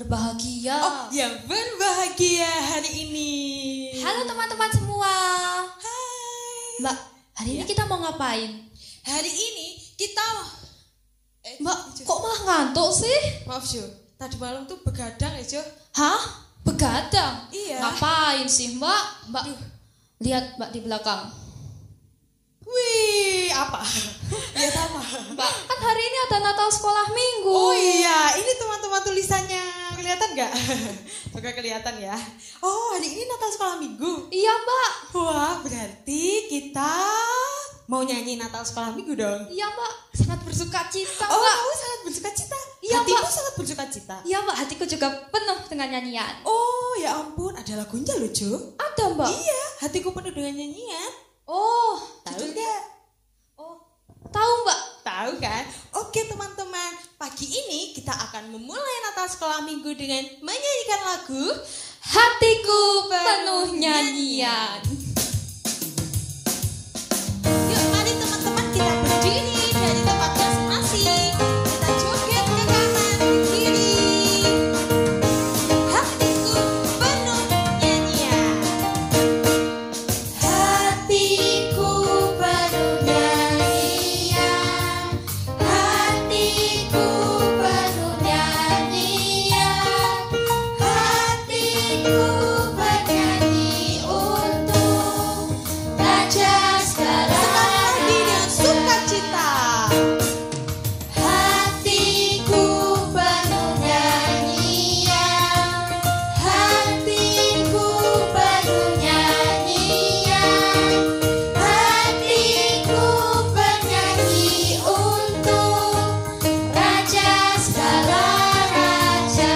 berbahagia. Oh, yang berbahagia hari ini. Halo teman-teman semua. Hai. Mbak, hari ini kita mau ngapain? Hari ini kita Mbak, kok malah ngantuk sih? Maaf Jo, tadi malam tuh begadang ya Jo. Hah? Begadang? Iya. Ngapain sih Mbak? Mbak, lihat Mbak di belakang. Wih, apa? Lihat apa? Mbak, kan hari ini ada Natal sekolah minggu. Oh iya, ini teman-teman tulisannya kelihatan nggak? Semoga kelihatan ya. Oh, hari ini Natal sekolah minggu. Iya Mbak. Wah, berarti kita mau nyanyi Natal sekolah minggu dong. Iya Mbak, sangat bersuka cita Oh, Mbak. kamu sangat bersuka cita. Iya, Hatimu Mbak. sangat bersuka cita. Iya Mbak, hatiku juga penuh dengan nyanyian. Oh, ya ampun, ada lagunya loh Jo. Ada Mbak? Iya, hatiku penuh dengan nyanyian. Oh, Tahu nggak? oh, tahu Mbak. Tahu kan? Oke teman-teman, pagi ini kita akan memulai Natal sekolah minggu dengan menyanyikan lagu Hatiku penuh nyanyian. Yuk mari teman-teman kita berdiri dari tempat masing-masing. Kita joget ke kanan ke kiri. Hatiku penuh nyanyian. Hatiku penuh nyanyian. Hatiku penuh nyanyian. Hatiku bernyanyi untuk Raja segala. Sekali lagi dengan sukacita. Hatiku penuh nyanyian. Hatiku penuh nyanyian. Hatiku bernyanyi untuk Raja segala raja.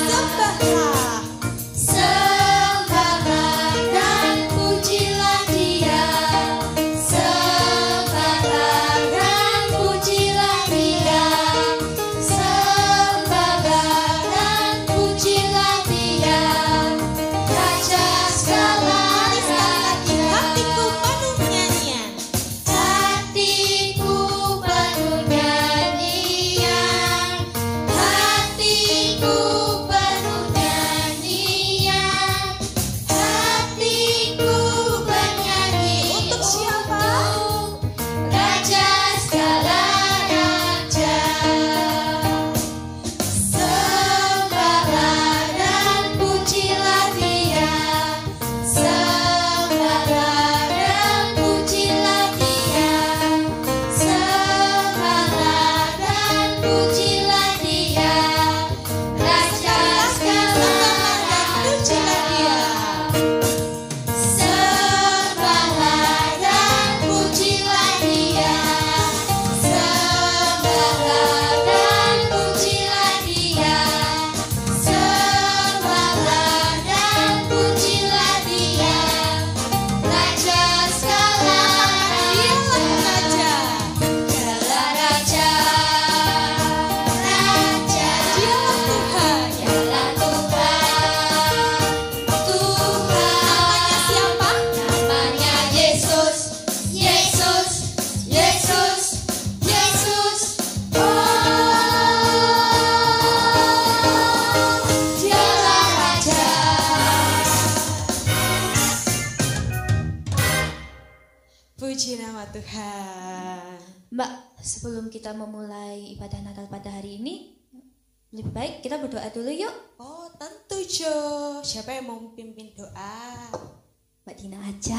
Sembahlah. Sembahlah dan pujilah Dia. Sembahlah dan pujilah Dia. Sembahlah dan pujilah Dia. Raja segala Mari sekali lagi, raja. hatiku penuh nyanyian. Hatiku penuh nyanyian. Hatiku penuh nyanyian. Hatiku bernyanyi Untuk siapa? untuk Raja segala raja. Sembahlah dan pujilah Dia. Sembahlah dan pujilah Dia. Sembahlah dan pujilah Dia. Raja segala raja. Sembahlah dan pujilah Dia. Sembahlah dan pujilah Dia. Sembahlah dan pujilah Dia. Raja segala raja. Segala raja. Raja. Dialah Tuhan. Dialah Tuhan. Tuhan. Namanya siapa? Namanya Yesus, Yesus, Yesus, Yesus. Oh, Dialah Raja. Puji nama Tuhan. Mbak, sebelum kita memulai ibadah Natal pada hari ini, lebih baik kita berdoa dulu yuk. Oh tentu Jo. Siapa yang mau pimpin doa? Mbak Dina aja.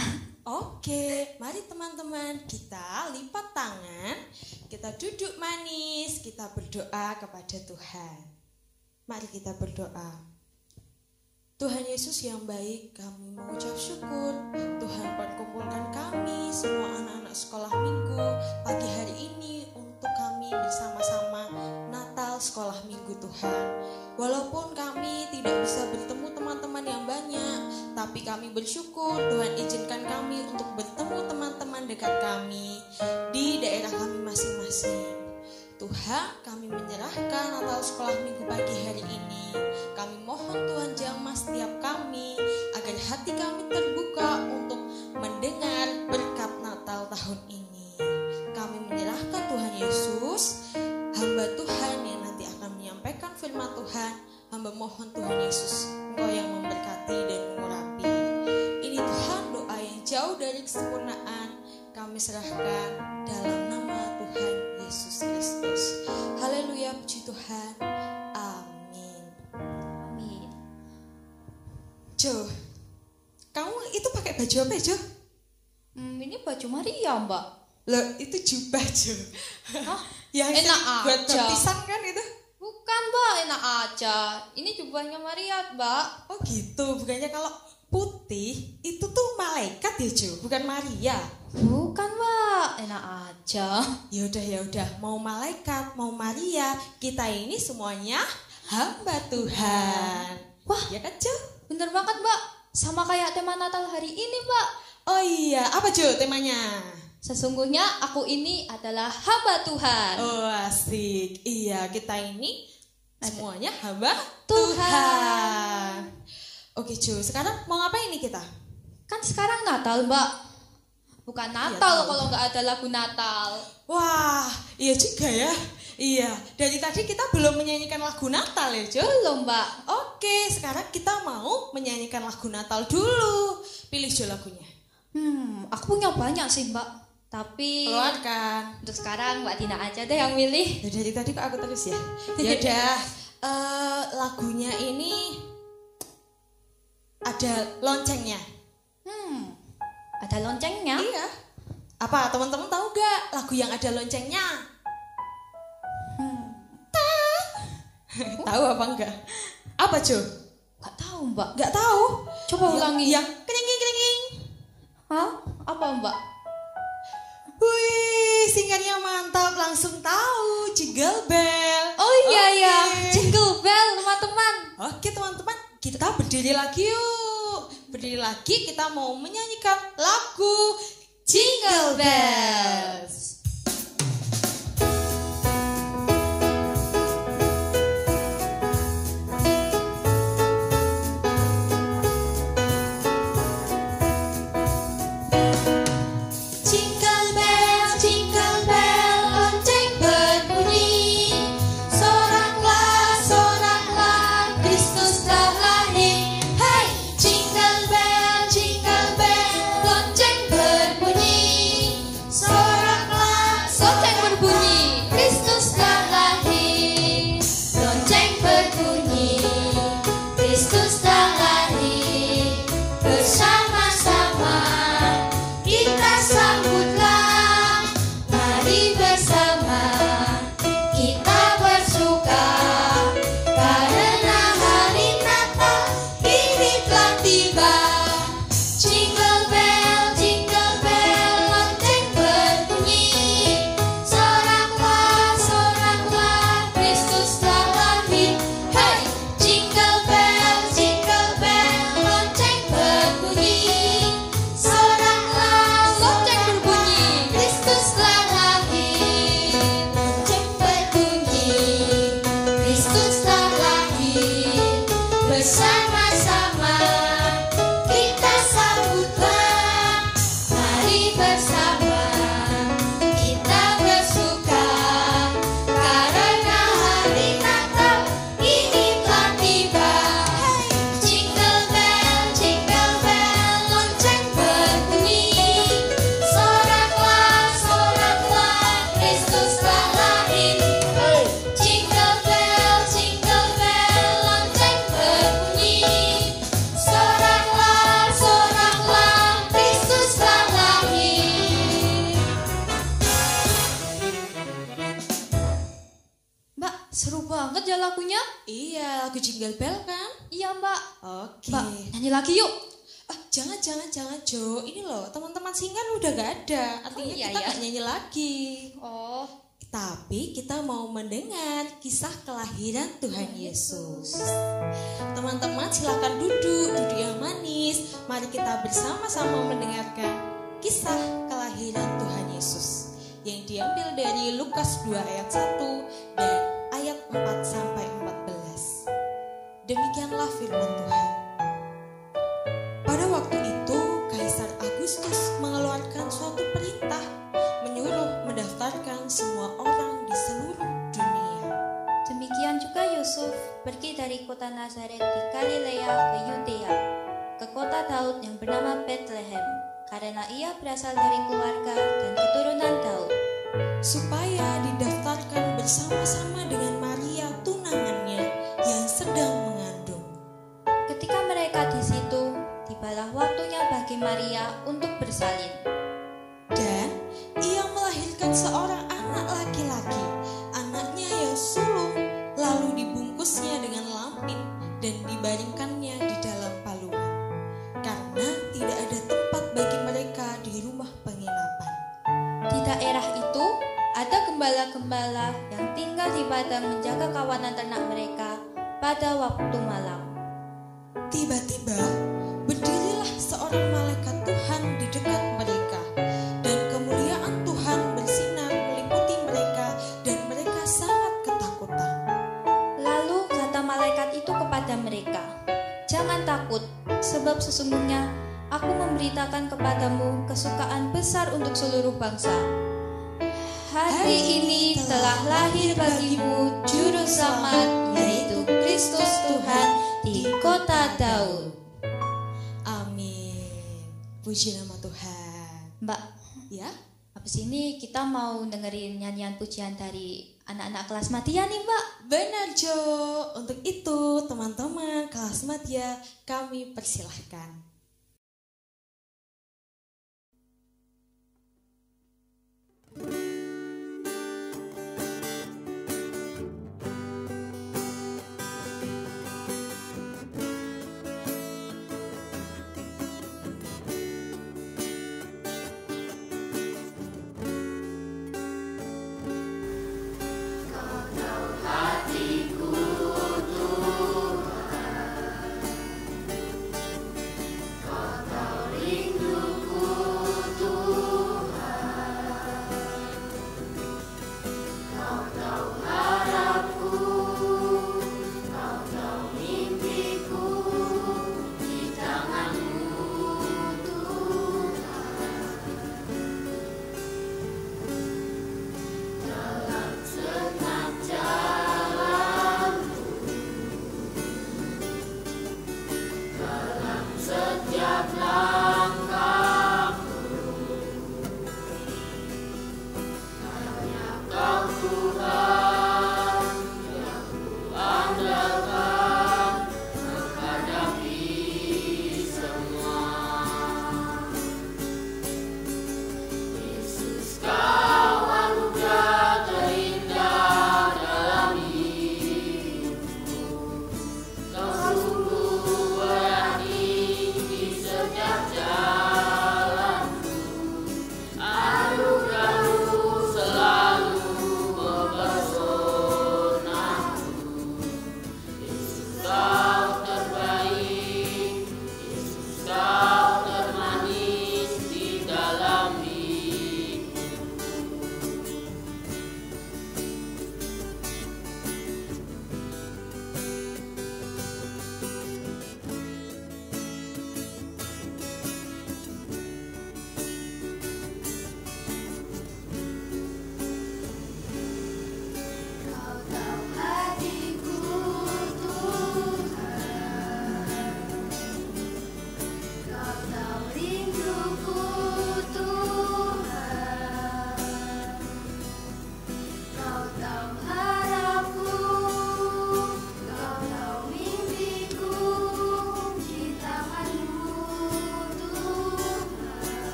Oke, mari teman-teman kita lipat tangan, kita duduk manis, kita berdoa kepada Tuhan. Mari kita berdoa. Tuhan Yesus yang baik, kami mengucap syukur. Tuhan perkumpulkan kami semua anak-anak sekolah minggu pagi hari ini untuk kami bersama-sama Natal sekolah minggu Tuhan. Walaupun kami tidak bisa bertemu teman-teman yang banyak, tapi kami bersyukur Tuhan izinkan kami untuk bertemu teman-teman dekat kami di daerah kami masing-masing. Tuhan, kami menyerahkan Natal sekolah minggu pagi hari ini. Kami mohon Tuhan jamah setiap kami agar hati kami terbuka untuk mendengar berkat Natal tahun ini. Kami menyerahkan Tuhan Yesus, hamba Tuhan yang nanti akan menyampaikan firman Tuhan. Hamba mohon Tuhan Yesus, Engkau yang memberkati dan mengurapi. Ini Tuhan, doa yang jauh dari kesempurnaan kami serahkan dalam nama Tuhan Yesus Kristus. Haleluya, puji Tuhan. Amin. Amin. Jo, kamu itu pakai baju apa, Jo? Ini baju Maria, Mbak. Loh, itu jubah, Jo. Hah? Yang Enak buat aja. baptisan kan itu? Bukan, Mbak, enak aja. Ini jubahnya Maria, Mbak. Oh gitu, bukannya kalau putih itu tuh malaikat ya, Jo, bukan Maria. Bukan, Mbak, enak aja. Ya udah, mau malaikat, mau Maria, kita ini semuanya hamba Tuhan. Wah, Ya kan, Jo? bener banget, Mbak. Sama kayak tema Natal hari ini, Mbak. Oh iya, apa Jo temanya? Sesungguhnya aku ini adalah hamba Tuhan. Oh asik, iya kita ini semuanya hamba Tuhan. Tuhan. Oke Jo, sekarang mau ngapain nih kita? Kan sekarang Natal, Mbak. Bukan tahu. Natal kalau nggak ada lagu Natal. Wah, iya juga ya. Iya, dari tadi kita belum menyanyikan lagu Natal ya Jo. Belum, Mbak. Oke, sekarang kita mau menyanyikan lagu Natal dulu. Pilih Jo lagunya. Aku punya banyak sih, Mbak. Tapi Keluarkan. untuk sekarang Mbak Tina aja deh yang milih. Ya, dari tadi kok aku terus ya. Ya udah, lagunya ini ada loncengnya. Ada loncengnya. Iya. Apa teman-teman tahu gak lagu yang ada loncengnya? Tahu apa enggak? Apa Jo? Gak tahu, Mbak. Gak tahu. Coba ulangi. Yang kering. Hah? Apa, Mbak? Wih, singernya mantap, langsung tahu. Jingle Bell. Oh iya ya, Oke. Jingle Bell, teman-teman. Oke teman-teman, kita berdiri lagi yuk. Berdiri lagi, kita mau menyanyikan lagu Jingle Bells. Jingle bell, lonceng berbunyi. Soraklah, soraklah, Kristus telah lahir. Hey, jingle bell, lonceng berbunyi. Soraklah, lonceng berbunyi, Kristus telah lahir. Lonceng berbunyi, Kristus telah lahir. Bersama-sama kita sambutlah, mari bersama kita bersuka, karena hari Natal ini telah tiba. Jingle bell, lonceng berbunyi. Soraklah, soraklah, Kristus telah lahir. Hey, jingle bell, lonceng berbunyi. Soraklah, lonceng berbunyi, Kristus telah lahir. Lonceng berbunyi, Kristus telah lahir. Bersama-sama kita sambutlah, mari bersama kita bersuka, karena hari Natal ini telah tiba. Jingle bell, lonceng berbunyi. Soraklah, soraklah, Kristus telah lahir. Jingle bell, lonceng berbunyi. Soraklah, soraklah, Kristus telah lahir. Mbak, seru banget ya lagunya. Iya, lagu Jingle Bell kan? Iya, Mbak. Oke. Mbak, nyanyi lagi yuk. Jangan Jo. Ini loh, teman-teman singan udah gak ada. Artinya iya kita ya? gak nyanyi lagi. Oh, Tapi kita mau mendengar kisah kelahiran Tuhan Yesus. Teman-teman silakan duduk yang manis. Mari kita bersama-sama mendengarkan kisah kelahiran Tuhan Yesus yang diambil dari Lukas 2 ayat 1 dan ayat 4 sampai 14. Demikianlah firman Tuhan. Pada waktu itu, Kaisar Agustus mengeluarkan suatu perintah mendaftarkan semua orang di seluruh dunia. demikian juga Yusuf Yusuf pergi dari kota Nazaret di Galilea ke Yudea, ke kota Daud yang bernama Bethlehem, karena ia berasal dari keluarga dan keturunan Daud, supaya didaftarkan bersama-sama dengan Maria tunangannya yang sedang mengandung. Ketika mereka di situ, tibalah waktunya bagi Maria untuk bersalin. Dan ia melahirkan seorang anak laki-laki, anaknya yang sulung, lalu dibungkusnya dengan lampin dan dibaringkannya di dalam palungan, karena tidak ada tempat bagi mereka di rumah penginapan. Di daerah itu, ada gembala-gembala yang tinggal di padang menjaga kawanan ternak mereka pada waktu malam. Tiba-tiba, berdirilah seorang malaikat Tuhan di dekat mereka, dan kemuliaan Tuhan bersinar meliputi mereka, dan mereka sangat ketakutan. Lalu kata malaikat itu kepada mereka, "Jangan takut, sebab sesungguhnya aku memberitakan kepadamu kesukaan besar untuk seluruh bangsa. Hari ini telah lahir bagimu Juru Selamat, yaitu Kristus Tuhan di kota Daud." Amin. Puji nama Tuhan. Mbak, Ya, habis ini kita mau dengerin nyanyian pujian dari anak-anak kelas Madya nih, Mbak. benar Jo. Untuk itu, teman-teman kelas Madya, kami persilahkan.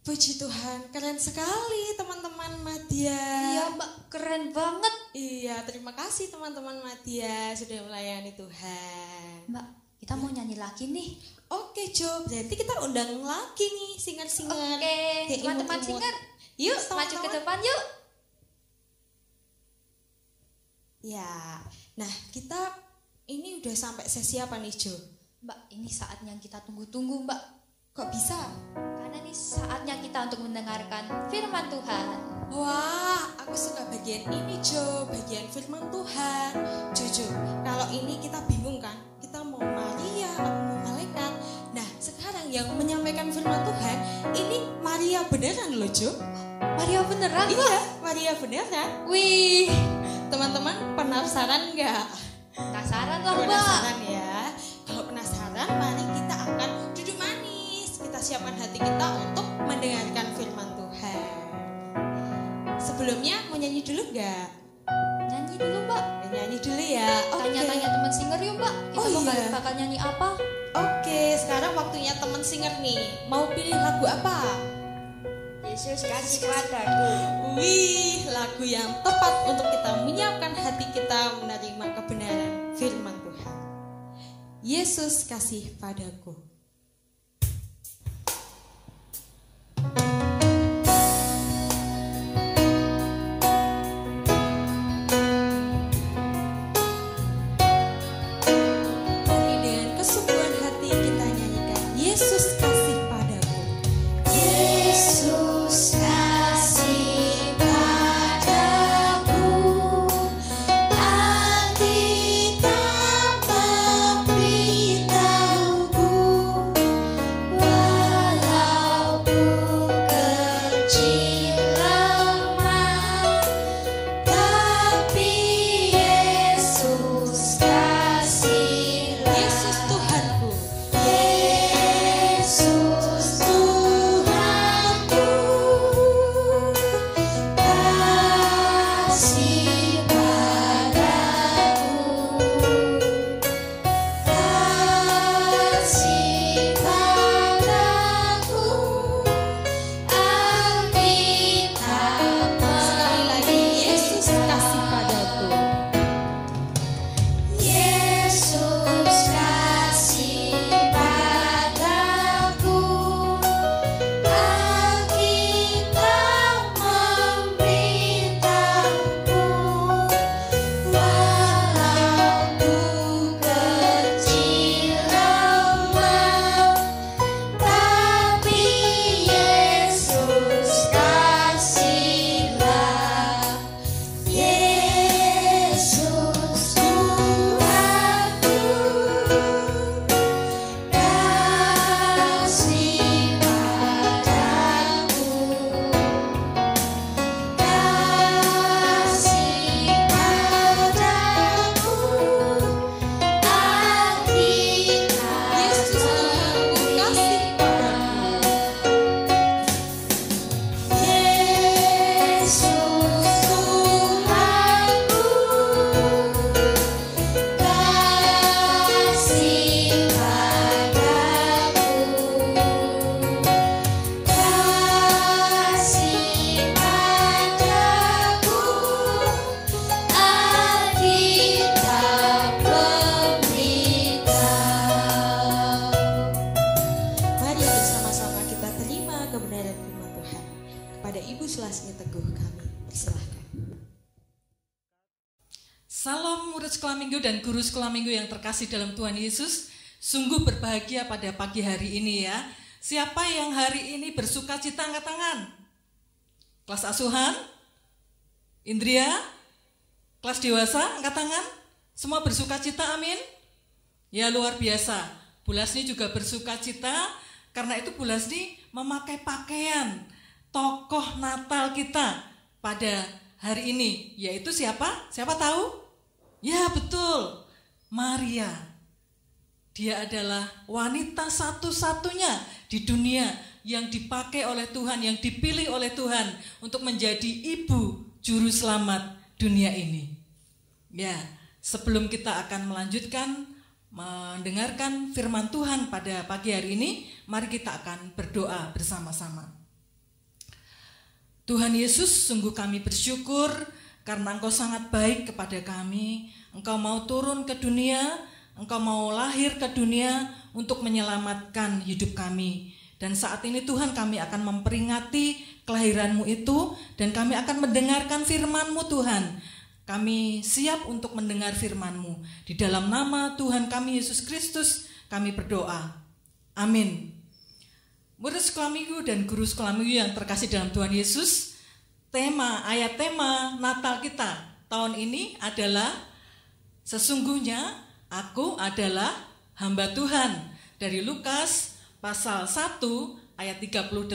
Puji Tuhan, keren sekali teman-teman Madya. Iya Mbak, keren banget. Iya, terima kasih teman-teman Madya sudah melayani Tuhan. Mbak, kita mau nyanyi lagi nih. Oke Jo, berarti kita undang lagi nih singer-singer. Oke, Kayak teman-teman imut-imut. singer. Yuk Maju ke teman-teman. depan yuk. Ya, nah kita ini udah sampai sesi apa nih Jo? Mbak, ini saatnya kita tunggu-tunggu Mbak. Kok bisa? Karena ini saatnya kita untuk mendengarkan firman Tuhan. Wah, aku suka bagian ini Jo, bagian firman Tuhan. Jojo, kalau ini kita bingung kan? Kita mau Maria, apa mau malaikat? Nah, sekarang yang menyampaikan firman Tuhan, ini Maria beneran loh Jo. Maria beneran Mbak? Iya, Maria beneran. Wih, Teman-teman penasaran nggak? penasaran lah Mbak. Penasaran ya? Kalau penasaran, mari kita akan duduk manis. Kita siapkan hati kita untuk mendengarkan firman Tuhan. Sebelumnya mau nyanyi dulu nggak? Nyanyi dulu Mbak. Nyanyi dulu ya. Oke. Tanya-tanya teman singer yuk Mbak. Kita Oh, mau iya. bakal nyanyi apa? Oke, sekarang waktunya teman singer nih. Mau pilih lagu apa? Yesus kasih padaku. Wih, lagu yang tepat untuk kita menyiapkan hati kita menerima kebenaran firman Tuhan. Yesus kasih padaku. Mari dengan kesungguhan hati kita nyanyikan Yesus kasih padaku. Yesus kasih padaku, Alkitab memberitahuku, walau ku kecil lemah, tapi Yesus kasihlah. Yesus Tuhanku. Yesus Tuhanku, kasih padaku, kasih padaku, Alkitab Sekali lagi Yesus kasih padaku. Yesus kasih padaku, Alkitab memberitahuku, walau ku kecil lemah, tapi Yesus kasihlah. Yesus Tuhanku, kasih padaku, kasih padaku, Alkitab Yesus Tuhanku kasih padaku. Yesus Tuhanku, kasih padaku, kasih padaku, Alkitab memberitahu. Mari bersama-sama kita terima kebenaran firman Tuhan. Kepada Ibu Sulasmi Teguh kami persilahkan. Salam murid sekolah minggu dan guru sekolah minggu yang terkasih dalam Tuhan Yesus. Sungguh berbahagia pada pagi hari ini ya. Siapa yang hari ini bersuka cita angkat tangan? Kelas asuhan? Indria? Kelas dewasa angkat tangan? Semua bersuka cita, amin? Ya luar biasa. Bu Lasni juga bersuka cita karena itu Bu Lasni memakai pakaian tokoh Natal kita pada hari ini, yaitu siapa? Siapa tahu? Ya betul, Maria. Dia adalah wanita satu-satunya di dunia yang dipakai oleh Tuhan, yang dipilih oleh Tuhan untuk menjadi ibu juru selamat dunia ini. Ya, sebelum kita akan melanjutkan mendengarkan firman Tuhan pada pagi hari ini, mari kita akan berdoa bersama-sama. Tuhan Yesus, sungguh kami bersyukur karena Engkau sangat baik kepada kami. Engkau mau turun ke dunia, Engkau mau lahir ke dunia untuk menyelamatkan hidup kami. Dan saat ini Tuhan, kami akan memperingati kelahiran-Mu itu, dan kami akan mendengarkan firman-Mu Tuhan. Kami siap untuk mendengar firman-Mu. Di dalam nama Tuhan kami Yesus Kristus, kami berdoa. Amin. Murid sekolah minggu dan guru sekolah minggu yang terkasih dalam Tuhan Yesus, ayat tema Natal kita tahun ini adalah sesungguhnya aku adalah hamba Tuhan, dari Lukas pasal 1 ayat 38.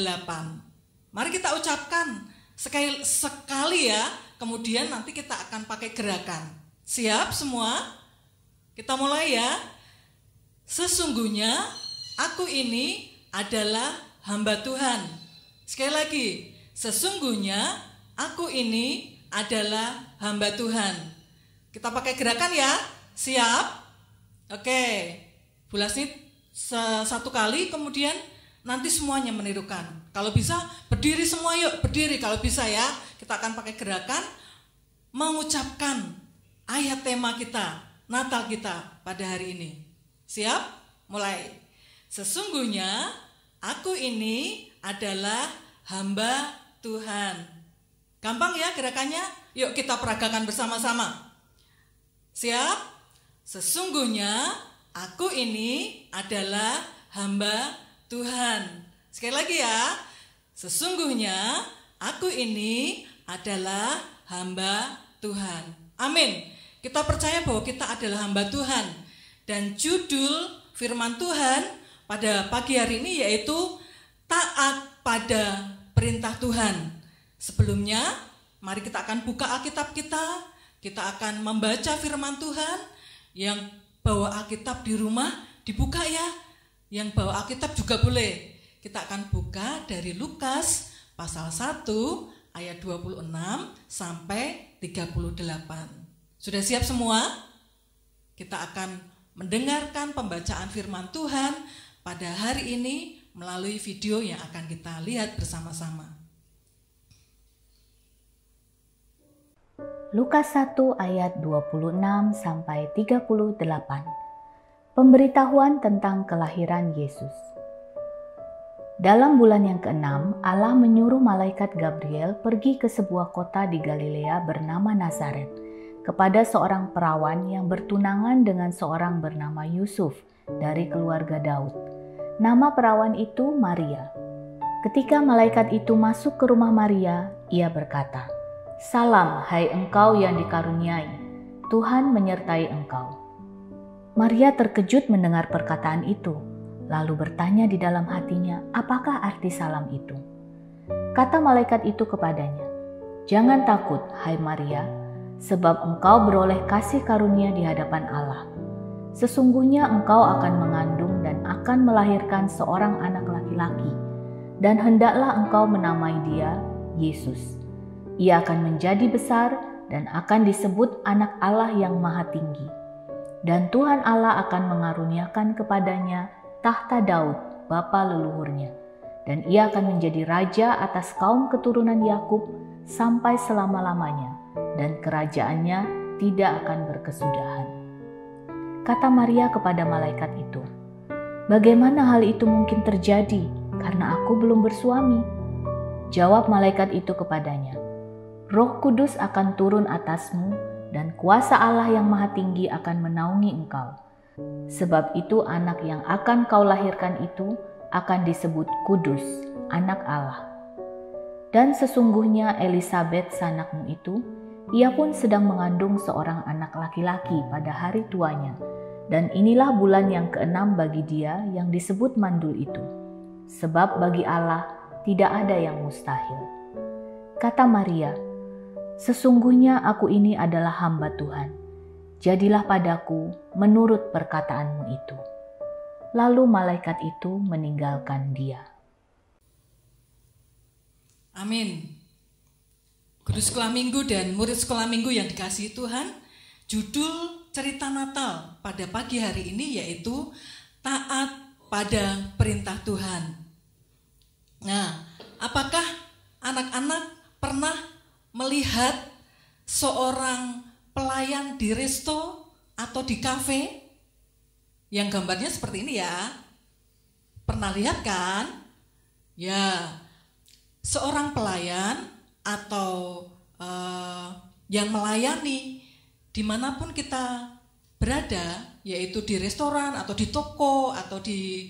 Mari kita ucapkan sekali ya, kemudian nanti kita akan pakai gerakan. Siap semua? Kita mulai ya. Sesungguhnya aku ini adalah hamba Tuhan. Sekali lagi, sesungguhnya aku ini adalah hamba Tuhan. Kita pakai gerakan ya. Siap? Oke. Bulasnya satu kali, kemudian nanti semuanya menirukan. Kalau bisa berdiri semua, yuk berdiri kalau bisa ya. Kita akan pakai gerakan mengucapkan ayat tema kita, Natal kita pada hari ini. Siap? Mulai. Sesungguhnya aku ini adalah hamba Tuhan. Gampang ya gerakannya? Yuk kita peragakan bersama-sama. Siap? Sesungguhnya aku ini adalah hamba Tuhan. Sekali lagi ya. Sesungguhnya aku ini adalah hamba Tuhan. Amin. Kita percaya bahwa kita adalah hamba Tuhan. Dan judul firman Tuhan pada pagi hari ini yaitu taat pada perintah Tuhan. Sebelumnya, mari kita akan buka Alkitab kita. Kita akan membaca firman Tuhan. Yang bawa Alkitab di rumah dibuka ya. Yang bawa Alkitab juga boleh. Kita akan buka dari Lukas pasal 1 ayat 26 sampai 38. Sudah siap semua? Kita akan mendengarkan pembacaan firman Tuhan pada hari ini melalui video yang akan kita lihat bersama-sama. Lukas 1 ayat 26 sampai 38. Pemberitahuan tentang kelahiran Yesus. Dalam bulan yang ke-6, Allah menyuruh malaikat Gabriel pergi ke sebuah kota di Galilea bernama Nazaret, kepada seorang perawan yang bertunangan dengan seorang bernama Yusuf dari keluarga Daud. Nama perawan itu Maria. Ketika malaikat itu masuk ke rumah Maria, ia berkata, "Salam, hai engkau yang dikaruniai, Tuhan menyertai engkau." Maria terkejut mendengar perkataan itu, lalu bertanya di dalam hatinya, apakah arti salam itu? Kata malaikat itu kepadanya, "Jangan takut, hai Maria, sebab engkau beroleh kasih karunia di hadapan Allah. Sesungguhnya engkau akan mengandung dan akan melahirkan seorang anak laki-laki, dan hendaklah engkau menamai dia Yesus. Ia akan menjadi besar dan akan disebut Anak Allah yang Maha Tinggi. Dan Tuhan Allah akan mengaruniakan kepadanya tahta Daud, bapa leluhurnya, dan ia akan menjadi raja atas kaum keturunan Yakub sampai selama-lamanya, dan kerajaannya tidak akan berkesudahan." Kata Maria kepada malaikat itu, "Bagaimana hal itu mungkin terjadi, karena aku belum bersuami?" Jawab malaikat itu kepadanya, "Roh Kudus akan turun atasmu, dan kuasa Allah yang Maha Tinggi akan menaungi engkau. Sebab itu anak yang akan kau lahirkan itu akan disebut Kudus, Anak Allah. Dan sesungguhnya Elisabet sanakmu itu, ia pun sedang mengandung seorang anak laki-laki pada hari tuanya, dan inilah bulan yang ke-6 bagi dia yang disebut mandul itu. Sebab bagi Allah tidak ada yang mustahil." Kata Maria, "Sesungguhnya aku ini adalah hamba Tuhan. Jadilah padaku menurut perkataanmu itu." Lalu malaikat itu meninggalkan dia. Amin. Guru sekolah minggu dan murid sekolah minggu yang dikasihi Tuhan, judul cerita Natal pada pagi hari ini yaitu taat pada perintah Tuhan. Nah, apakah anak-anak pernah melihat seorang pelayan di resto atau di kafe yang gambarnya seperti ini ya? Pernah lihat kan? Ya, seorang pelayan atau yang melayani dimanapun kita berada, yaitu di restoran atau di toko atau di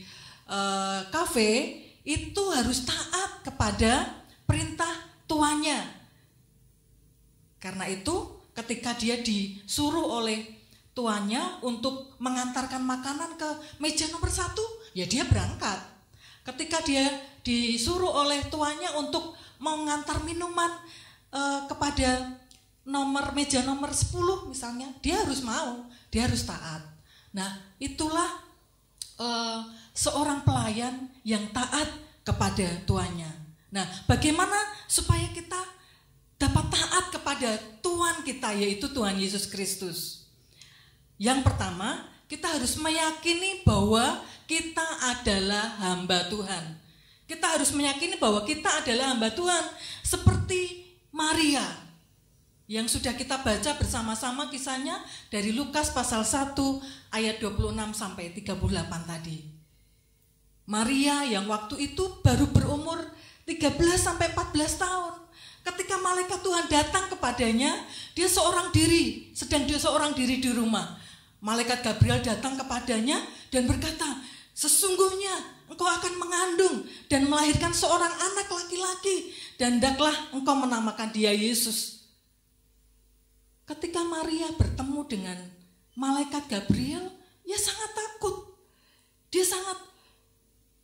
kafe, itu harus taat kepada perintah tuannya. Karena itu ketika dia disuruh oleh tuannya untuk mengantarkan makanan ke meja nomor 1, ya dia berangkat. Ketika dia disuruh oleh tuannya untuk mengantar minuman kepada meja nomor 10 misalnya, dia harus mau, dia harus taat. Nah, itulah seorang pelayan yang taat kepada tuannya. Nah, bagaimana supaya kita dapat taat kepada Tuhan kita, yaitu Tuhan Yesus Kristus? Yang pertama, kita harus meyakini bahwa kita adalah hamba Tuhan. Kita harus meyakini bahwa kita adalah hamba Tuhan, seperti Maria yang sudah kita baca bersama-sama kisahnya dari Lukas pasal 1 ayat 26 sampai 38 tadi. Maria yang waktu itu baru berumur 13 sampai 14 tahun. Ketika malaikat Tuhan datang kepadanya, dia seorang diri, sedang dia seorang diri di rumah. Malaikat Gabriel datang kepadanya dan berkata, "Sesungguhnya engkau akan mengandung dan melahirkan seorang anak laki-laki, dan hendaklah engkau menamakan dia Yesus." Ketika Maria bertemu dengan malaikat Gabriel, dia sangat takut. Dia sangat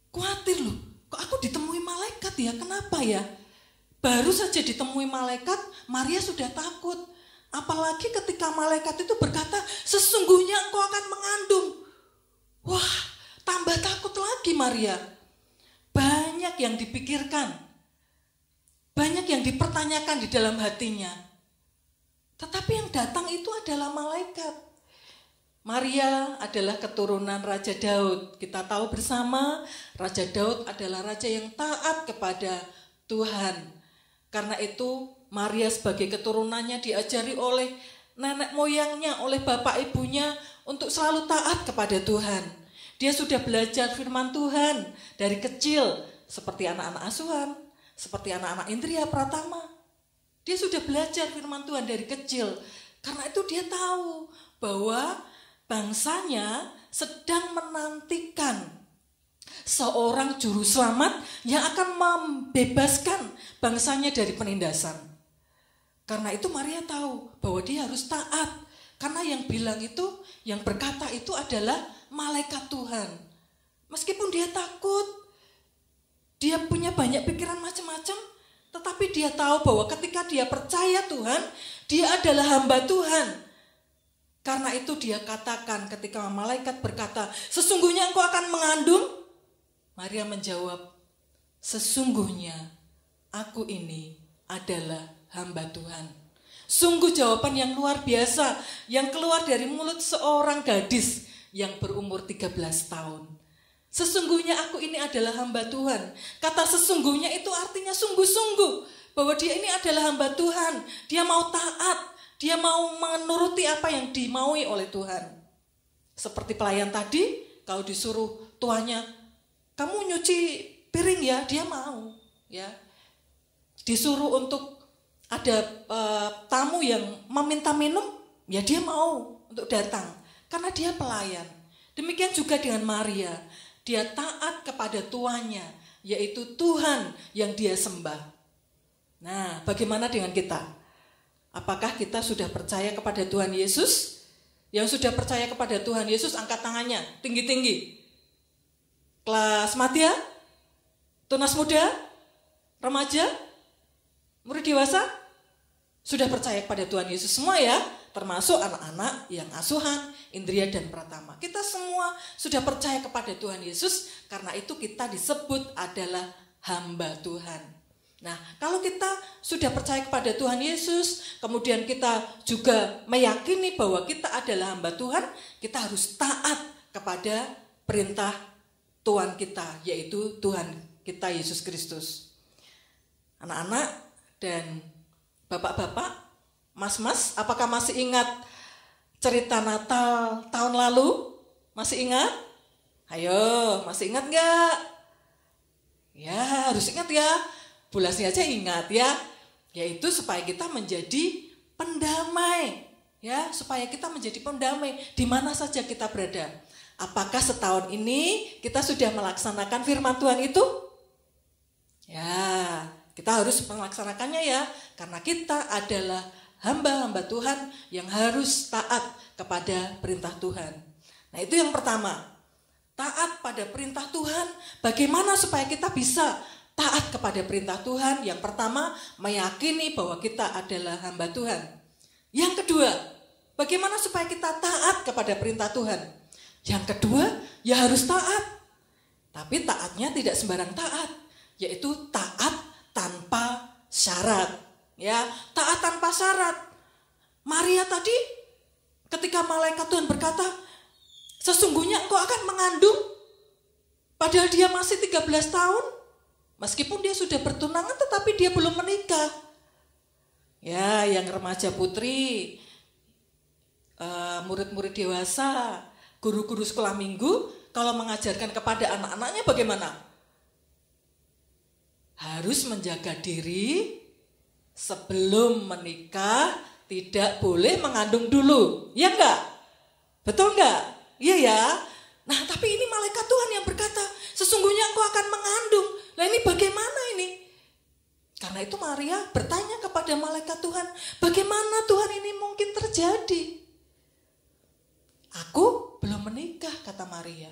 khawatir, loh, kok aku ditemui malaikat ya, kenapa ya? Baru saja ditemui malaikat, Maria sudah takut. Apalagi ketika malaikat itu berkata, "Sesungguhnya engkau akan mengandung." Wah, tambah takut lagi Maria. Banyak yang dipikirkan, banyak yang dipertanyakan di dalam hatinya. Tetapi yang datang itu adalah malaikat. Maria adalah keturunan Raja Daud. Kita tahu bersama, Raja Daud adalah raja yang taat kepada Tuhan. Karena itu Maria sebagai keturunannya diajari oleh nenek moyangnya, oleh bapak ibunya untuk selalu taat kepada Tuhan. Dia sudah belajar firman Tuhan dari kecil, seperti anak-anak asuhan, seperti anak-anak Indria Pratama. Dia sudah belajar firman Tuhan dari kecil. Karena itu dia tahu bahwa bangsanya sedang menantikan seorang juru selamat yang akan membebaskan bangsanya dari penindasan. Karena itu Maria tahu bahwa dia harus taat. Karena yang bilang itu, yang berkata itu adalah malaikat Tuhan. Meskipun dia takut, dia punya banyak pikiran macam-macam, tetapi dia tahu bahwa ketika dia percaya Tuhan, dia adalah hamba Tuhan. Karena itu dia katakan ketika malaikat berkata, "Sesungguhnya engkau akan mengandung." Maria menjawab, "Sesungguhnya aku ini adalah hamba Tuhan." Sungguh jawaban yang luar biasa yang keluar dari mulut seorang gadis yang berumur 13 tahun. Sesungguhnya aku ini adalah hamba Tuhan. Kata sesungguhnya itu artinya sungguh-sungguh. Bahwa dia ini adalah hamba Tuhan. Dia mau taat. Dia mau menuruti apa yang dimaui oleh Tuhan. Seperti pelayan tadi, kalau disuruh tuannya, "Kamu nyuci piring ya," dia mau. Ya, disuruh untuk ada tamu yang meminta minum, ya dia mau untuk datang. Karena dia pelayan. Demikian juga dengan Maria. Dia taat kepada tuannya, yaitu Tuhan yang dia sembah. Nah, bagaimana dengan kita? Apakah kita sudah percaya kepada Tuhan Yesus? Yang sudah percaya kepada Tuhan Yesus, angkat tangannya, tinggi-tinggi. Kelas Madya, tunas muda, remaja, murid dewasa, sudah percaya kepada Tuhan Yesus semua ya, termasuk anak-anak yang asuhan, Indria dan Pratama. Kita semua sudah percaya kepada Tuhan Yesus, karena itu kita disebut adalah hamba Tuhan. Nah, kalau kita sudah percaya kepada Tuhan Yesus, kemudian kita juga meyakini bahwa kita adalah hamba Tuhan, kita harus taat kepada perintah Tuhan kita, yaitu Tuhan kita Yesus Kristus. Anak-anak, dan bapak-bapak, mas-mas, apakah masih ingat cerita Natal tahun lalu? Masih ingat? Ayo, masih ingat nggak? Ya, harus ingat ya. Bu Lasmi aja ingat ya. Yaitu supaya kita menjadi pendamai. Ya, supaya kita menjadi pendamai di mana saja kita berada. Apakah setahun ini kita sudah melaksanakan firman Tuhan itu? Ya, kita harus melaksanakannya ya. Karena kita adalah hamba-hamba Tuhan yang harus taat kepada perintah Tuhan. Nah, itu yang pertama. Taat pada perintah Tuhan. Bagaimana supaya kita bisa taat kepada perintah Tuhan? Yang pertama, meyakini bahwa kita adalah hamba Tuhan. Yang kedua, bagaimana supaya kita taat kepada perintah Tuhan? Yang kedua, ya harus taat. Tapi taatnya tidak sembarang taat, yaitu taat tanpa syarat. Ya, taat tanpa syarat. Maria tadi ketika malaikat Tuhan berkata, sesungguhnya engkau akan mengandung, padahal dia masih 13 tahun. Meskipun dia sudah bertunangan tetapi dia belum menikah. Ya, yang remaja putri, murid-murid dewasa, guru-guru sekolah minggu, kalau mengajarkan kepada anak-anaknya bagaimana? Harus menjaga diri. Sebelum menikah tidak boleh mengandung dulu, ya enggak? Betul enggak? Iya ya. Nah, tapi ini malaikat Tuhan yang berkata, sesungguhnya engkau akan mengandung. Nah, ini bagaimana ini? Karena itu Maria bertanya kepada malaikat Tuhan, bagaimana Tuhan ini mungkin terjadi? Aku belum menikah, kata Maria.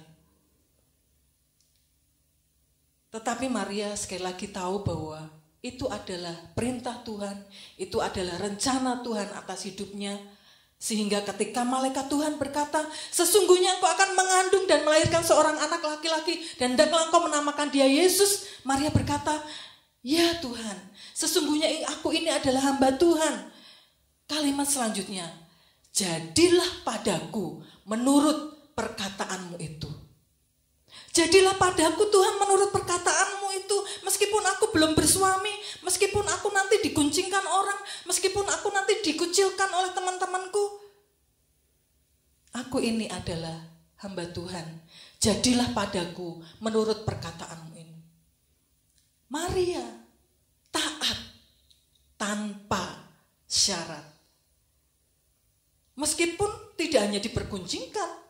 Tetapi Maria sekali lagi tahu bahwa itu adalah perintah Tuhan, itu adalah rencana Tuhan atas hidupnya. Sehingga ketika malaikat Tuhan berkata, sesungguhnya engkau akan mengandung dan melahirkan seorang anak laki-laki, dan hendaklah engkau menamakan dia Yesus. Maria berkata, ya Tuhan, sesungguhnya aku ini adalah hamba Tuhan. Kalimat selanjutnya, jadilah padaku menurut perkataanmu itu. Jadilah padaku Tuhan menurut perkataanmu itu. Meskipun aku belum bersuami, meskipun aku nanti diguncingkan orang, meskipun aku nanti dikucilkan oleh teman-temanku, aku ini adalah hamba Tuhan. Jadilah padaku menurut perkataanmu ini. Maria taat tanpa syarat. Meskipun tidak hanya diperguncingkan,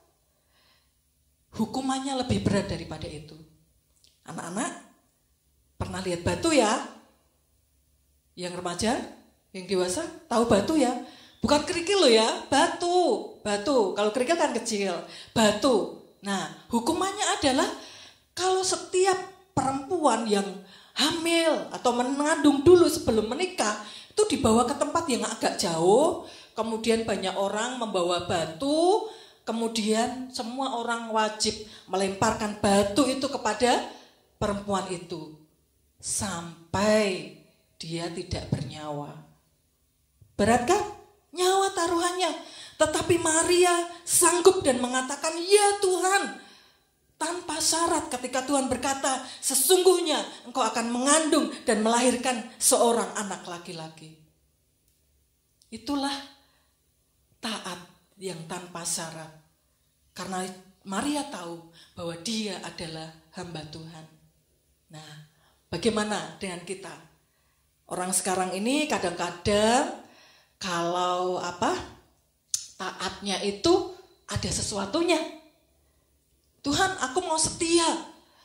hukumannya lebih berat daripada itu. Anak-anak, pernah lihat batu ya? Yang remaja, yang dewasa, tahu batu ya? Bukan kerikil loh ya, batu. Kalau kerikil kan kecil, batu. Nah, hukumannya adalah kalau setiap perempuan yang hamil atau mengandung dulu sebelum menikah, itu dibawa ke tempat yang agak jauh, kemudian banyak orang membawa batu, kemudian semua orang wajib melemparkan batu itu kepada perempuan itu sampai dia tidak bernyawa. Berat kan? Nyawa taruhannya. Tetapi Maria sanggup dan mengatakan, ya Tuhan, tanpa syarat ketika Tuhan berkata, sesungguhnya engkau akan mengandung dan melahirkan seorang anak laki-laki. Itulah taat yang tanpa syarat. Karena Maria tahu bahwa dia adalah hamba Tuhan. Nah, bagaimana dengan kita? Orang sekarang ini kadang-kadang kalau taatnya itu ada sesuatunya. Tuhan, aku mau setia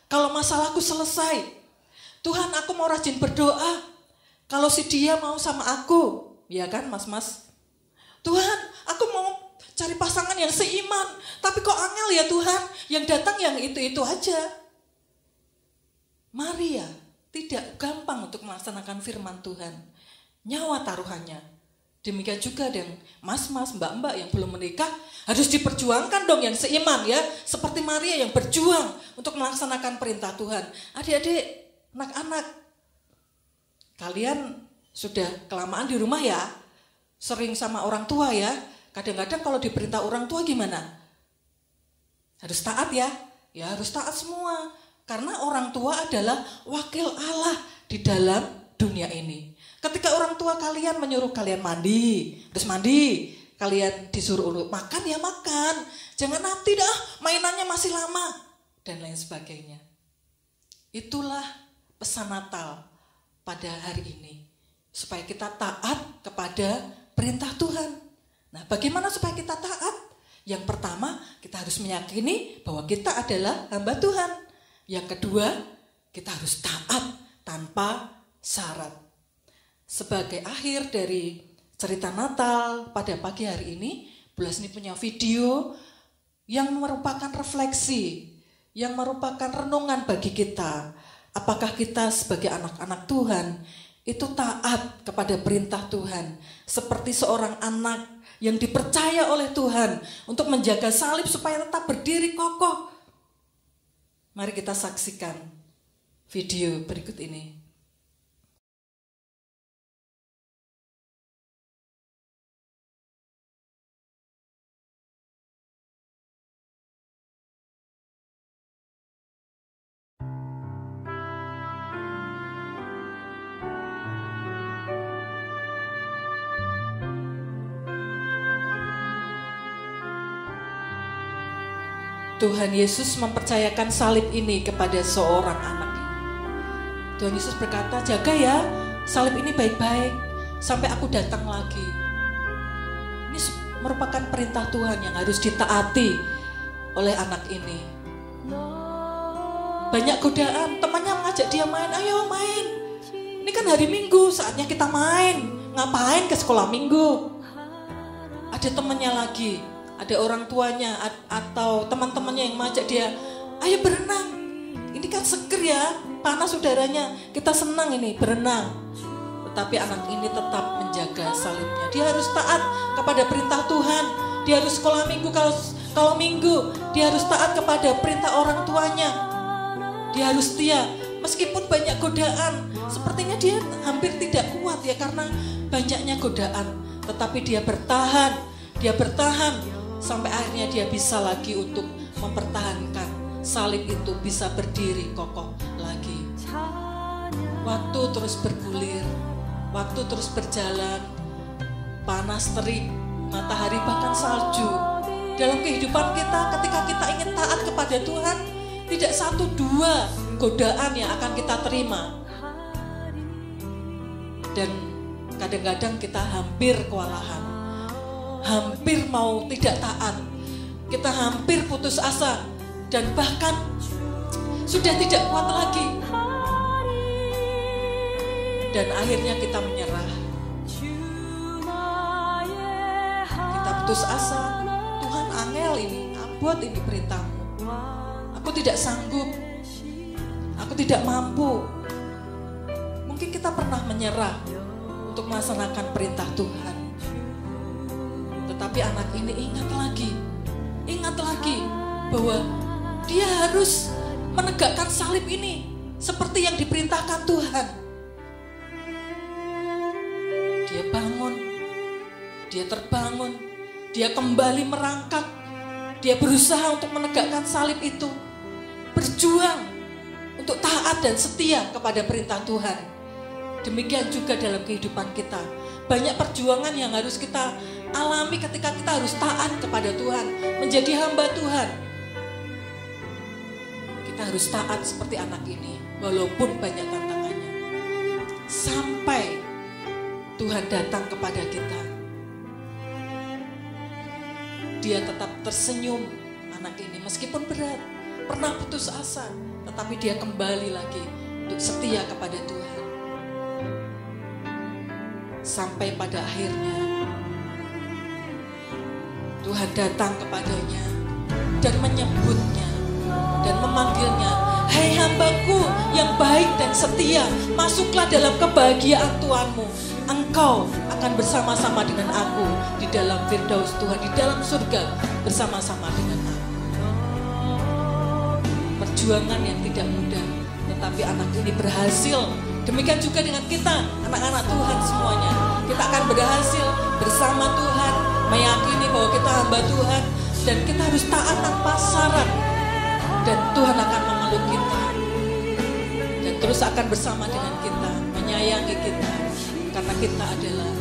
kalau masalahku selesai. Tuhan, aku mau rajin berdoa kalau si dia mau sama aku. Ya kan, mas-mas? Tuhan, aku mau cari pasangan yang seiman, tapi kok angel ya Tuhan, yang datang yang itu-itu aja. Maria tidak gampang untuk melaksanakan firman Tuhan. Nyawa taruhannya. Demikian juga dengan mas-mas, mbak-mbak yang belum menikah, harus diperjuangkan dong yang seiman ya. Seperti Maria yang berjuang untuk melaksanakan perintah Tuhan. Adik-adik, anak-anak, kalian sudah kelamaan di rumah ya? Sering sama orang tua ya? Kadang-kadang kalau diperintah orang tua gimana? Harus taat ya? Ya harus taat semua. Karena orang tua adalah wakil Allah di dalam dunia ini. Ketika orang tua kalian menyuruh kalian mandi, terus mandi, kalian disuruh makan ya makan. Jangan nanti dah, mainannya masih lama. Dan lain sebagainya. Itulah pesan Natal pada hari ini. Supaya kita taat kepada perintah Tuhan. Nah, bagaimana supaya kita taat? Yang pertama, kita harus meyakini bahwa kita adalah hamba Tuhan. Yang kedua, kita harus taat tanpa syarat. Sebagai akhir dari cerita Natal pada pagi hari ini, Bu Lasni punya video yang merupakan refleksi, yang merupakan renungan bagi kita. Apakah kita sebagai anak-anak Tuhan itu taat kepada perintah Tuhan, seperti seorang anak yang dipercaya oleh Tuhan untuk menjaga salib supaya tetap berdiri kokoh. Mari kita saksikan video berikut ini. Tuhan Yesus mempercayakan salib ini kepada seorang anak. Tuhan Yesus berkata, jaga ya salib ini baik-baik sampai aku datang lagi. Ini merupakan perintah Tuhan yang harus ditaati oleh anak ini. Banyak godaan, temannya mengajak dia main, ayo main. Ini kan hari Minggu, saatnya kita main. Ngapain ke sekolah Minggu? Ada temannya lagi. Ada orang tuanya atau teman-temannya yang mengajak dia, ayo berenang. Ini kan seger ya, panas udaranya, kita senang ini berenang. Tetapi anak ini tetap menjaga salibnya. Dia harus taat kepada perintah Tuhan. Dia harus sekolah Minggu kalau Minggu. Dia harus taat kepada perintah orang tuanya. Dia harus setia. Meskipun banyak godaan, sepertinya dia hampir tidak kuat ya karena banyaknya godaan. Tetapi dia bertahan. Dia bertahan. Sampai akhirnya dia bisa lagi untuk mempertahankan salib itu bisa berdiri kokoh lagi. Waktu terus bergulir, waktu terus berjalan, panas terik, matahari bahkan salju. Dalam kehidupan kita ketika kita ingin taat kepada Tuhan, tidak 1-2 godaan yang akan kita terima. Dan kadang-kadang kita hampir kewalahan. Hampir mau tidak taat, kita hampir putus asa dan bahkan sudah tidak kuat lagi, dan akhirnya kita menyerah. Kita putus asa, Tuhan angel ini, abot ini perintahmu, aku tidak sanggup, aku tidak mampu. Mungkin kita pernah menyerah untuk melaksanakan perintah Tuhan. Tetapi anak ini ingat lagi bahwa dia harus menegakkan salib ini seperti yang diperintahkan Tuhan. Dia bangun, dia terbangun, dia kembali merangkak, dia berusaha untuk menegakkan salib itu, berjuang untuk taat dan setia kepada perintah Tuhan. Demikian juga dalam kehidupan kita. Banyak perjuangan yang harus kita alami ketika kita harus taat kepada Tuhan, menjadi hamba Tuhan. Kita harus taat seperti anak ini, walaupun banyak tantangannya. Sampai Tuhan datang kepada kita. Dia tetap tersenyum, anak ini, meskipun berat, pernah putus asa, tetapi dia kembali lagi untuk setia kepada Tuhan. Sampai pada akhirnya Tuhan datang kepadanya dan menyebutnya dan memanggilnya, "Hai hambaku yang baik dan setia, masuklah dalam kebahagiaan Tuhanmu. Engkau akan bersama-sama dengan aku di dalam Firdaus Tuhan, di dalam surga bersama-sama dengan aku." Perjuangan yang tidak mudah, tetapi anak ini berhasil. Demikian juga dengan kita, anak-anak Tuhan semuanya. Kita akan berhasil bersama Tuhan, meyakini bahwa kita hamba Tuhan, dan kita harus taat tanpa syarat. Dan Tuhan akan memeluk kita, dan terus akan bersama dengan kita, menyayangi kita. karena kita adalah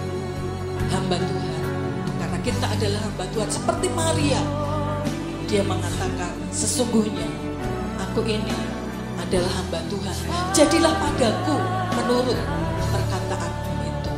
hamba Tuhan. Karena kita adalah hamba Tuhan seperti Maria. Dia mengatakan, sesungguhnya aku ini adalah hamba Tuhan. Jadilah padaku menurut perkataanmu itu.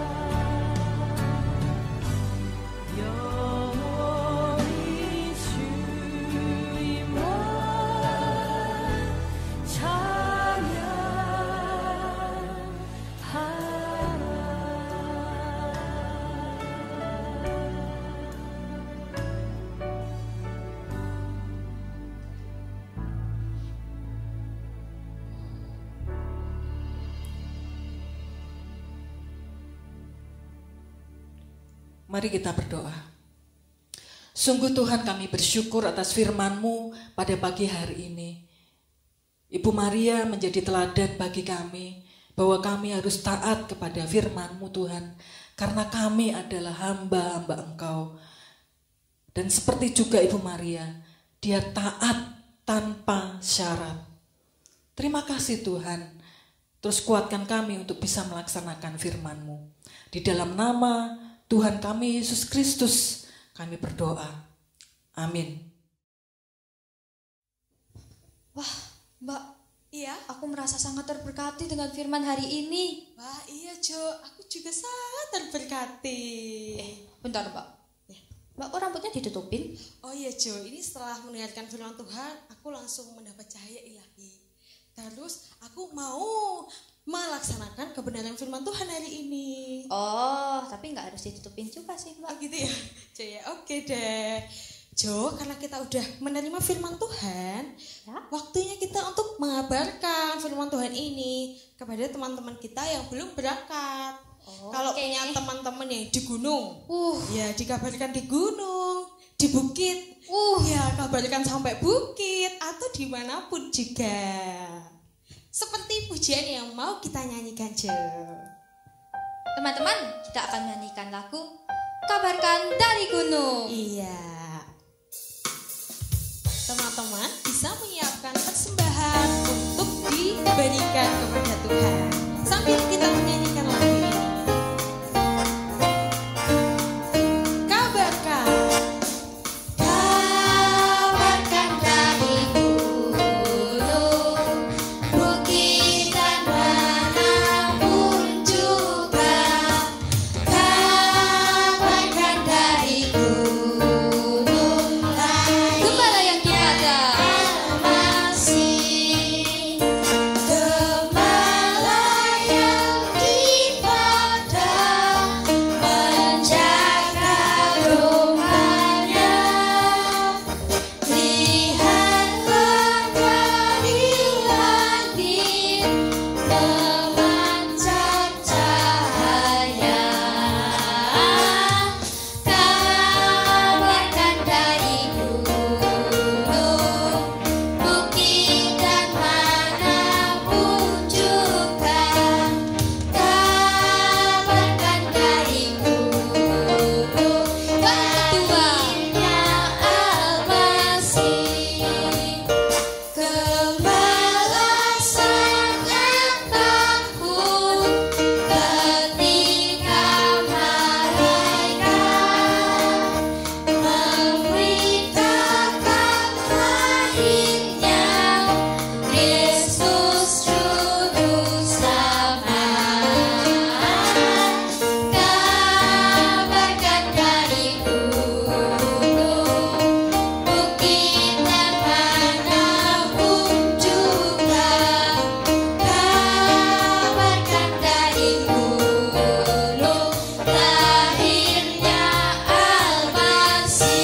Mari kita berdoa. Sungguh Tuhan, kami bersyukur atas firman-Mu pada pagi hari ini. Ibu Maria menjadi teladan bagi kami bahwa kami harus taat kepada firman-Mu Tuhan, karena kami adalah hamba-hamba Engkau. Dan seperti juga Ibu Maria, dia taat tanpa syarat. Terima kasih Tuhan. Terus kuatkan kami untuk bisa melaksanakan firman-Mu. Di dalam nama Tuhan kami Yesus Kristus kami berdoa. Amin. Wah, Mbak, Iya, aku merasa sangat terberkati dengan firman hari ini. wah iya Jo, aku juga sangat terberkati. Bentar, Mbak. Mbak, kok rambutnya ditutupin? Oh iya Jo, ini setelah mendengarkan firman Tuhan, aku langsung mendapat cahaya ilahi. Terus aku mau melaksanakan kebenaran firman Tuhan hari ini. Oh, tapi nggak harus ditutupin juga sih, Mbak. Oh gitu ya, Jo ya, oke deh. Jo, karena kita udah menerima firman Tuhan, Ya. waktunya kita untuk mengabarkan firman Tuhan ini kepada teman-teman kita yang belum berangkat. Kalau Oke. punya teman-teman yang di gunung, Uh. ya dikabarkan di gunung, di bukit, ya kabarkan sampai bukit atau dimanapun juga. Seperti pujian yang mau kita nyanyikan, Jo. Teman-teman, kita akan nyanyikan lagu Kabarkan dari Gunung. Iya. Teman-teman bisa menyiapkan persembahan untuk diberikan kepada Tuhan. Sambil kita menyanyikan lagu ini. Kabarkan. Kabarkan dari gunung, bukit dan manapun juga. Kabarkan dari gunung, gembala yang ibadah. Gembala yang ibadah menjaga dombanya. Lihatlah dari langit memancar cahaya. Kabarkan dari gunung, bukit dan manapun juga. Kabarkan dari gunung, lahirnya Al-Masih. Gembala sangat takut ketika malaikat memberitakan lahirnya Kristus Juru Selamat. Kabarkan dari gunung, bukit dan manapun juga. Kabarkan dari gunung, lahirnya Al-Masih.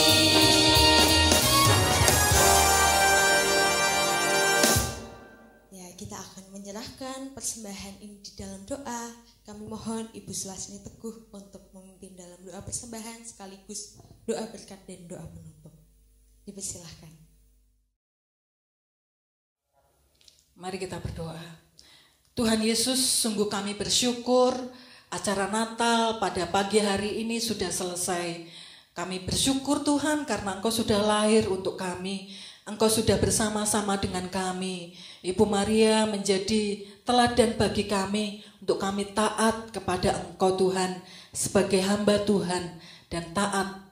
Ya, kita akan menyerahkan persembahan ini di dalam doa. Kami mohon Ibu Sulasni Teguh untuk memimpin dalam doa persembahan sekaligus doa berkat dan doa penutup. Dipersilahkan. Mari kita berdoa. Tuhan Yesus, sungguh kami bersyukur acara Natal pada pagi hari ini sudah selesai. Kami bersyukur Tuhan karena Engkau sudah lahir untuk kami. Engkau sudah bersama-sama dengan kami. Ibu Maria menjadi teladan bagi kami untuk kami taat kepada Engkau Tuhan sebagai hamba Tuhan dan taat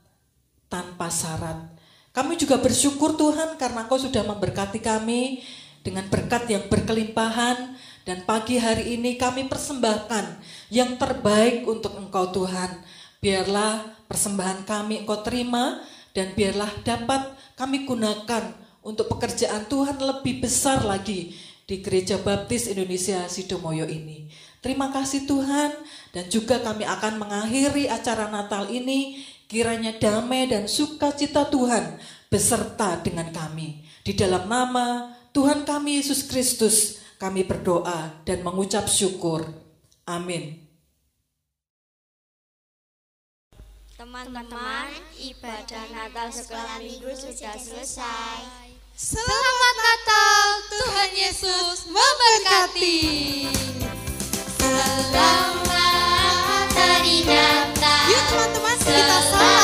tanpa syarat. Kami juga bersyukur Tuhan karena Engkau sudah memberkati kami dengan berkat yang berkelimpahan, dan pagi hari ini kami persembahkan yang terbaik untuk Engkau Tuhan. Biarlah persembahan kami Engkau terima, dan biarlah dapat kami gunakan untuk pekerjaan Tuhan lebih besar lagi di Gereja Baptis Indonesia Sidomoyo ini. Terima kasih Tuhan, dan juga kami akan mengakhiri acara Natal ini, kiranya damai dan sukacita Tuhan beserta dengan kami. Di dalam nama Tuhan kami Yesus Kristus, kami berdoa dan mengucap syukur. Amin. Teman-teman, ibadah Natal sekolah minggu sudah selesai. Selamat Natal, Tuhan Yesus memberkati. Selamat hari Natal. Yuk teman-teman, kita salam.